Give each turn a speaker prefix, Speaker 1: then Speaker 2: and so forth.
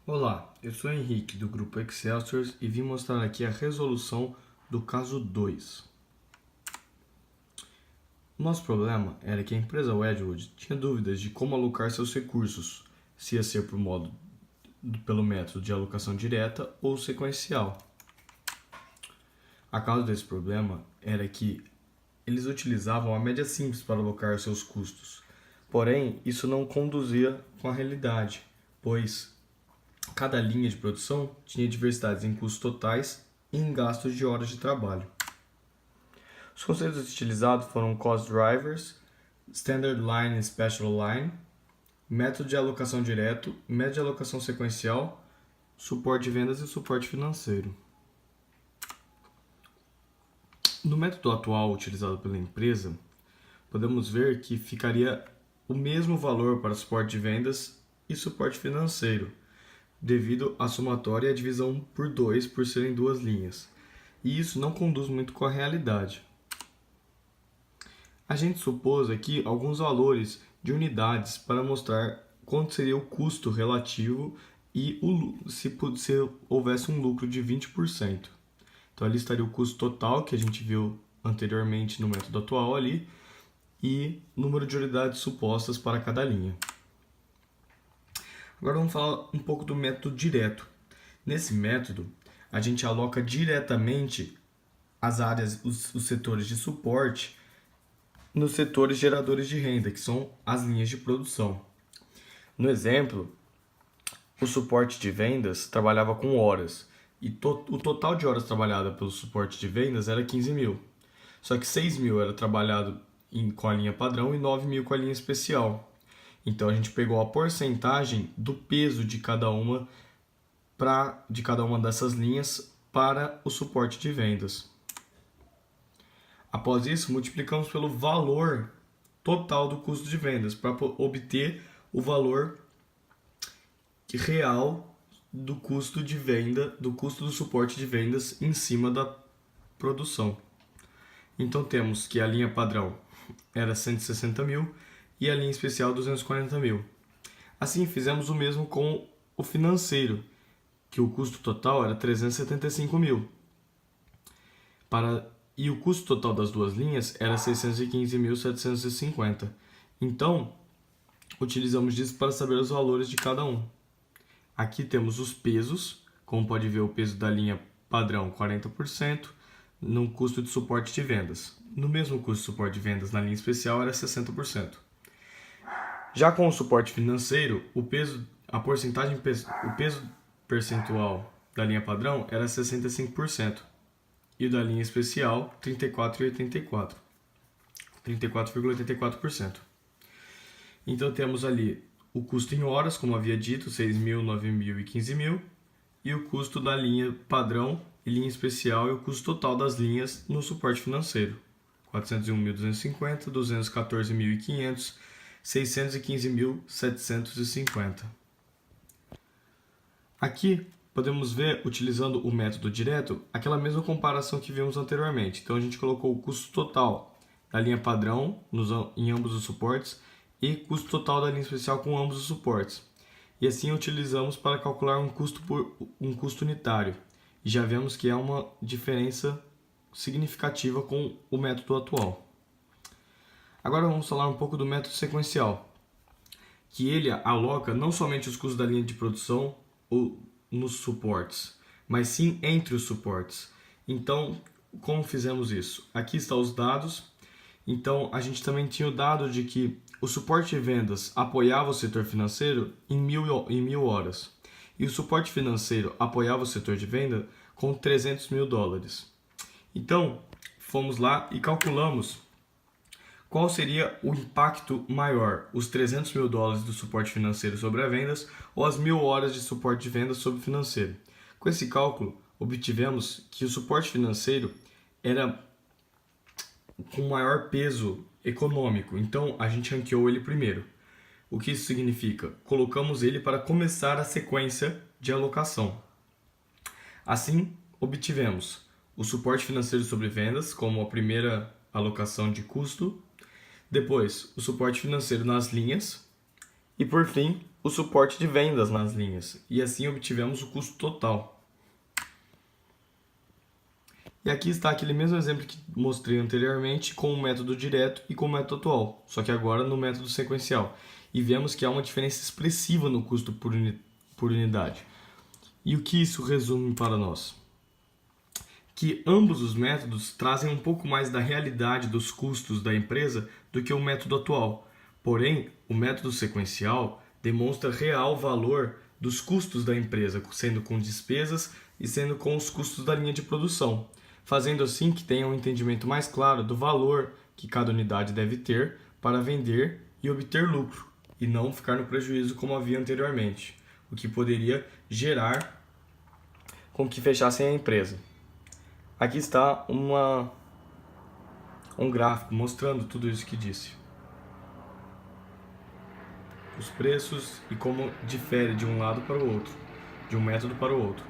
Speaker 1: Olá, eu sou Henrique do grupo Excelsior e vim mostrar aqui a resolução do caso 2. Nosso problema era que a empresa Wedgwood tinha dúvidas de como alocar seus recursos, se ia ser pelo método de alocação direta ou sequencial. A causa desse problema era que eles utilizavam a média simples para alocar seus custos, porém isso não conduzia com a realidade, pois cada linha de produção tinha diversidades em custos totais e em gastos de horas de trabalho. Os conceitos utilizados foram Cost Drivers, Standard Line e Special Line, método de alocação direto, método de alocação sequencial, suporte de vendas e suporte financeiro. No método atual utilizado pela empresa, podemos ver que ficaria o mesmo valor para suporte de vendas e suporte financeiro, devido à somatória e à divisão por 2 por serem duas linhas. E isso não conduz muito com a realidade. A gente supôs aqui alguns valores de unidades para mostrar quanto seria o custo relativo e se houvesse um lucro de 20%. Então ali estaria o custo total, que a gente viu anteriormente no método atual ali, e número de unidades supostas para cada linha. Agora vamos falar um pouco do método direto. Nesse método, a gente aloca diretamente as áreas, os setores de suporte nos setores geradores de renda, que são as linhas de produção. No exemplo, o suporte de vendas trabalhava com horas, e o total de horas trabalhadas pelo suporte de vendas era 15 mil. Só que 6 mil era trabalhado com a linha padrão e 9 mil com a linha especial. Então a gente pegou a porcentagem do peso de cada uma dessas linhas para o suporte de vendas. Após isso, multiplicamos pelo valor total do custo de vendas para obter o valor real do custo de venda, do custo do suporte de vendas em cima da produção. Então temos que a linha padrão era 160 mil e a linha especial 240 mil. Assim, fizemos o mesmo com o financeiro, que o custo total era 375 mil. E o custo total das duas linhas era 615.750. Então, utilizamos disso para saber os valores de cada um. Aqui temos os pesos, como pode ver o peso da linha padrão 40%, no custo de suporte de vendas. No mesmo custo de suporte de vendas na linha especial era 60%. Já com o suporte financeiro, o peso percentual da linha padrão era 65% e da linha especial 34,84%. Então temos ali o custo em horas, como havia dito, 6 mil, 9 mil e 15 mil, e o custo da linha padrão e linha especial e o custo total das linhas no suporte financeiro, 401.250, 214.500, 615.750. Aqui podemos ver, utilizando o método direto, aquela mesma comparação que vimos anteriormente. Então a gente colocou o custo total da linha padrão em ambos os suportes e custo total da linha especial com ambos os suportes. E assim utilizamos para calcular um custo unitário. E já vemos que há uma diferença significativa com o método atual. Agora vamos falar um pouco do método sequencial, que ele aloca não somente os custos da linha de produção ou nos suportes, mas sim entre os suportes. Então, como fizemos isso? Aqui estão os dados. Então, a gente também tinha o dado de que o suporte de vendas apoiava o setor financeiro em 1.000 horas. E o suporte financeiro apoiava o setor de venda com 300 mil dólares. Então, fomos lá e calculamos qual seria o impacto maior, os 300 mil dólares do suporte financeiro sobre as vendas ou as 1.000 horas de suporte de vendas sobre o financeiro. Com esse cálculo, obtivemos que o suporte financeiro era com maior peso econômico, então a gente ranqueou ele primeiro. O que isso significa? Colocamos ele para começar a sequência de alocação. Assim, obtivemos o suporte financeiro sobre vendas como a primeira alocação de custo, depois o suporte financeiro nas linhas e, por fim, o suporte de vendas nas linhas, e assim obtivemos o custo total. E aqui está aquele mesmo exemplo que mostrei anteriormente com o método direto e com o método atual, só que agora no método sequencial. E vemos que há uma diferença expressiva no custo por unidade. E o que isso resume para nós? Que ambos os métodos trazem um pouco mais da realidade dos custos da empresa do que o método atual. Porém, o método sequencial demonstra real valor dos custos da empresa, sendo com despesas e sendo com os custos da linha de produção, fazendo assim que tenha um entendimento mais claro do valor que cada unidade deve ter para vender e obter lucro, e não ficar no prejuízo como havia anteriormente, o que poderia gerar com que fechassem a empresa. Aqui está um gráfico mostrando tudo isso que disse. Os preços e como difere de um lado para o outro, de um método para o outro.